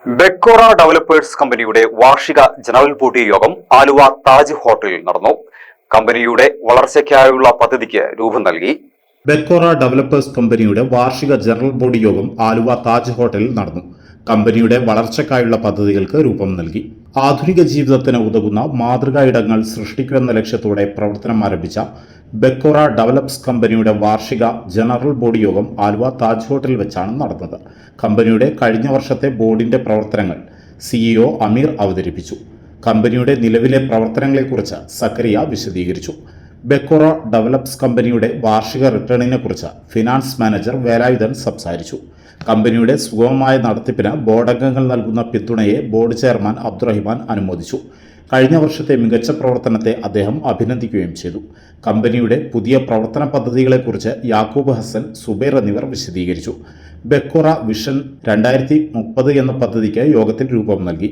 ബെക്കോറ developers കമ്പനിയുടെ വാർഷിക general body യോഗം ആലുവ താജ് ഹോട്ടലിൽ നടന്നു. കമ്പനിയുടെ വളർച്ചയ്ക്കായുള്ള പദ്ധതിക്ക് രൂപം നൽകി. ബെക്കോറ ഡെവലപ്പേഴ്സ് കമ്പനിയുടെ വാർഷിക ജനറൽ ബോഡി യോഗം ആലുവ താജ് ഹോട്ടലിൽ നടന്നു. കമ്പനിയുടെ വളർച്ചയ്ക്കായുള്ള പദ്ധതികൾക്ക് രൂപം നൽകി. ആധുനിക ജീവിതത്തിന് ഉതകുന്ന മാതൃകാ ഇടങ്ങൾ സൃഷ്ടിക്കുമെന്ന ലക്ഷ്യത്തോടെ പ്രവർത്തനം ആരംഭിച്ച ബെക്കോറ ഡെവലപ്സ് കമ്പനിയുടെ വാർഷിക ജനറൽ ബോഡി യോഗം ആലുവ താജ് ഹോട്ടലിൽ വെച്ചാണ് നടന്നത്. കമ്പനിയുടെ കഴിഞ്ഞ വർഷത്തെ ബോർഡിന്റെ പ്രവർത്തനങ്ങൾ സിഇഒ അമീർ അവതരിപ്പിച്ചു. കമ്പനിയുടെ നിലവിലെ പ്രവർത്തനങ്ങളെക്കുറിച്ച് സക്കറിയ വിശദീകരിച്ചു. ബെക്കോറ ഡെവലപ്സ് കമ്പനിയുടെ വാർഷിക റിട്ടേണിനെ കുറിച്ച് ഫിനാൻസ് മാനേജർ വേലായുധൻ സംസാരിച്ചു. കമ്പനിയുടെ സുഗമമായ നടത്തിപ്പിന് ബോർഡംഗങ്ങൾ നൽകുന്ന പിന്തുണയെ ബോർഡ് ചെയർമാൻ അബ്ദുറഹിമാൻ അനുമോദിച്ചു. കഴിഞ്ഞ വർഷത്തെ മികച്ച പ്രവർത്തനത്തെ അദ്ദേഹം അഭിനന്ദിക്കുകയും ചെയ്തു. കമ്പനിയുടെ പുതിയ പ്രവർത്തന പദ്ധതികളെക്കുറിച്ച് യാക്കൂബ് ഹസൻ, സുബൈർ എന്നിവർ വിശദീകരിച്ചു. ബെക്കോറ വിഷൻ 2030 എന്ന പദ്ധതിക്ക് യോഗത്തിൽ രൂപം നൽകി.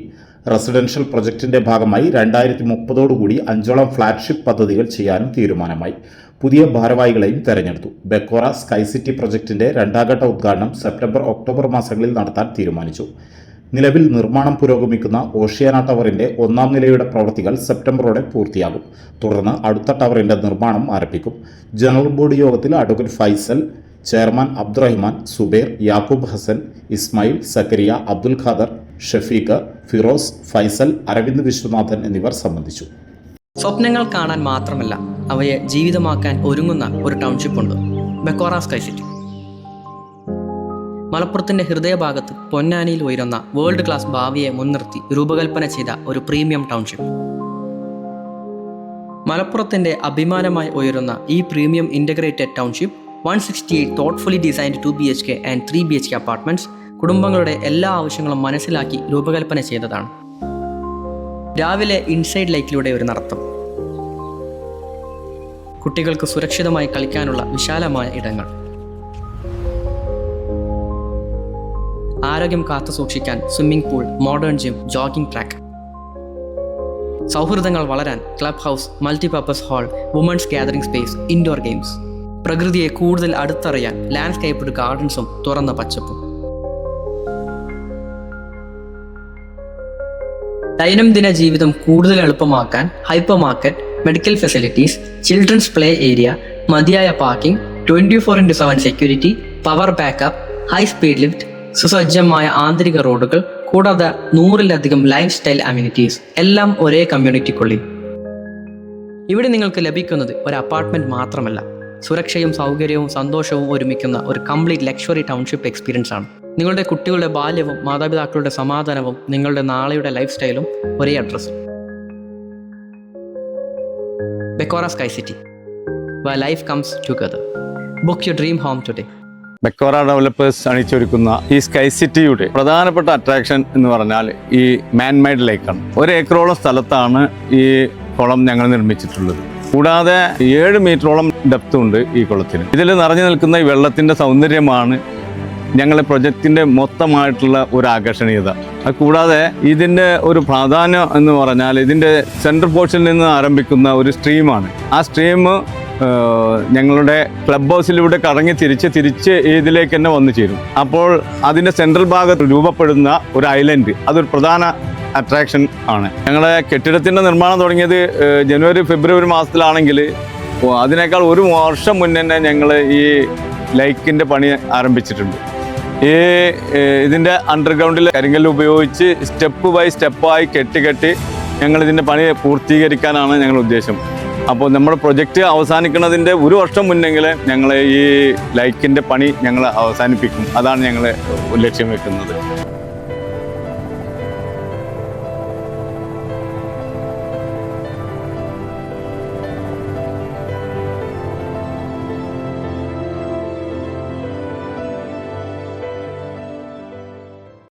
റെസിഡൻഷ്യൽ പ്രൊജക്ടിന്റെ ഭാഗമായി 2030 5ഓളം ഫ്ളാഗ്ഷിപ്പ് പദ്ധതികൾ ചെയ്യാനും തീരുമാനമായി. പുതിയ ഭാരവാഹികളെയും തെരഞ്ഞെടുത്തു. ബെക്കോറ സ്കൈ സിറ്റി പ്രൊജക്ടിന്റെ രണ്ടാംഘട്ട ഉദ്ഘാടനം സെപ്റ്റംബർ, ഒക്ടോബർ മാസങ്ങളിൽ നടത്താൻ തീരുമാനിച്ചു. നിലവിൽ നിർമ്മാണം പുരോഗമിക്കുന്ന ഓഷ്യാന ടവറിന്റെ 1ാം നിലയുടെ പ്രവൃത്തികൾ സെപ്റ്റംബറോടെ പൂർത്തിയാകും. തുടർന്ന് അടുത്ത ടവറിന്റെ നിർമ്മാണം ആരംഭിക്കും. ജനറൽ ബോർഡ് യോഗത്തിൽ അഡ്വക്കേറ്റ് ഫൈസൽ, ചെയർമാൻ അബ്ദുറഹിമാൻ, സുബൈർ, യാക്കൂബ് ഹസൻ, ഇസ്മായിൽ, സക്കരിയ, അബ്ദുൽ ഖാദർ, ഷഫീഖ്, ഫിറോസ്, ഫൈസൽ, അരവിന്ദ് വിശ്വനാഥൻ എന്നിവർ സംബന്ധിച്ചു. സ്വപ്നങ്ങൾ കാണാൻ മാത്രമല്ല, അവയെ ജീവിതമാക്കാൻ ഒരുങ്ങുന്ന ഒരു ടൗൺഷിപ്പുണ്ട്, ബെക്കോറ സ്കൈ സിറ്റി. മലപ്പുറത്തിന്റെ ഹൃദയഭാഗത്ത് പൊന്നാനിയിൽ ഉയരുന്ന വേൾഡ് ക്ലാസ് ഭാവിയെ മുൻനിർത്തി രൂപകൽപ്പന ചെയ്ത ഒരു പ്രീമിയം ടൗൺഷിപ്പ്. മലപ്പുറത്തിന്റെ അഭിമാനമായി ഉയരുന്ന ഈ premium integrated township 168 thoughtfully designed 2 BHK and 3 BHK apartments കുടുംബങ്ങളുടെ എല്ലാ ആവശ്യങ്ങളും മനസ്സിലാക്കി രൂപകൽപ്പന ചെയ്തതാണ്. രാവിലെ ഇൻസൈഡ് ലൈറ്റിലൂടെ ഒരു നടത്തം, കുട്ടികൾക്ക് സുരക്ഷിതമായി കളിക്കാനുള്ള വിശാലമായ ഇടങ്ങൾ, ആരോഗ്യം കാത്തു സൂക്ഷിക്കാൻ swimming pool, modern gym, jogging track, സൗഹൃദങ്ങൾ വളരാൻ club house, multipurpose hall, women's gathering space, indoor games, പ്രകൃതിയെ കൂടുതൽ അടുത്തറിയാൻ ലാൻഡ്സ്കേപ്ഡ് ഗാർഡൻസും തുറന്ന പച്ചപ്പും. ദൈനംദിന ജീവിതം കൂടുതൽ എളുപ്പമാക്കാൻ hyper market, medical facilities, children's play area, മതിയായ parking, 24/7 security, power backup, high speed lift, സുസജ്ജമായ ആന്തരിക റോഡുകൾ, കൂടാതെ 100-ലധികം ലൈഫ് സ്റ്റൈൽ അമ്യൂണിറ്റീസ്, എല്ലാം ഒരേ കമ്മ്യൂണിറ്റിക്കുള്ളിൽ. ഇവിടെ നിങ്ങൾക്ക് ലഭിക്കുന്നത് ഒരു അപ്പാർട്ട്മെന്റ് മാത്രമല്ല, സുരക്ഷയും സൗകര്യവും സന്തോഷവും ഒരുമിക്കുന്ന ഒരു കംപ്ലീറ്റ് ലക്ഷറി ടൗൺഷിപ്പ് എക്സ്പീരിയൻസ് ആണ്. നിങ്ങളുടെ കുട്ടികളുടെ ബാല്യവും മാതാപിതാക്കളുടെ സമാധാനവും നിങ്ങളുടെ നാളെയുടെ ലൈഫ് സ്റ്റൈലും ഒരേ അഡ്രസ്സും. Bekora sky city, where life comes together. Book your dream home today. Bekora developers അണിച്ചൊരുക്കുന്ന ഈ സ്കൈ സിറ്റിയുടെ പ്രധാനപ്പെട്ട അട്രാക്ഷൻ എന്ന് പറഞ്ഞാൽ ഈ മാൻമെയ്ഡ് ലേക്കാണ്. 1 ഏക്കറോളം സ്ഥലത്താണ് ഈ കുളം ഞങ്ങൾ നിർമ്മിച്ചിട്ടുള്ളത്. കൂടാതെ 7 മീറ്ററോളം ഡെപ്ത് ഉണ്ട് ഈ കുളത്തിന്. ഇതിൽ നിറഞ്ഞു നിൽക്കുന്ന ഈ വെള്ളത്തിൻ്റെ സൗന്ദര്യമാണ് ഞങ്ങളുടെ പ്രൊജക്റ്റിൻ്റെ മൊത്തമായിട്ടുള്ള ഒരു ആകർഷണീയത. അത് കൂടാതെ ഇതിൻ്റെ ഒരു പ്രാധാന്യം എന്ന് പറഞ്ഞാൽ ഇതിൻ്റെ സെൻട്രൽ പോർഷനിൽ നിന്ന് ആരംഭിക്കുന്ന ഒരു സ്ട്രീമാണ്. ആ സ്ട്രീം ഞങ്ങളുടെ ക്ലബ് ഹൗസിലൂടെ കറങ്ങി തിരിച്ച് ഇതിലേക്ക് തന്നെ വന്നു ചേരും. അപ്പോൾ അതിൻ്റെ സെൻട്രൽ ഭാഗത്ത് രൂപപ്പെടുന്ന ഒരു ഐലൻഡ്, അതൊരു പ്രധാന അട്രാക്ഷൻ ആണ്. ഞങ്ങളുടെ കെട്ടിടത്തിൻ്റെ നിർമ്മാണം തുടങ്ങിയത് ജനുവരി, ഫെബ്രുവരി മാസത്തിലാണെങ്കിൽ അതിനേക്കാൾ 1 വർഷം മുന്നേ തന്നെ ഞങ്ങൾ ഈ ലൈക്കിൻ്റെ പണി ആരംഭിച്ചിട്ടുണ്ട്. ഇതിൻ്റെ അണ്ടർഗ്രൗണ്ടിൽ കരിങ്കല്ല് ഉപയോഗിച്ച് സ്റ്റെപ്പ് ബൈ സ്റ്റെപ്പായി കെട്ടി ഞങ്ങളിതിൻ്റെ പണി പൂർത്തീകരിക്കാനാണ് ഞങ്ങളുടെ ഉദ്ദേശം. അപ്പോൾ നമ്മുടെ പ്രൊജക്റ്റ് അവസാനിക്കുന്നതിൻ്റെ 1 വർഷം മുന്നെങ്കിൽ ഞങ്ങൾ ഈ ലൈക്കിൻ്റെ പണി ഞങ്ങൾ അവസാനിപ്പിക്കും. അതാണ് ഞങ്ങൾ ലക്ഷ്യം വെക്കുന്നത്.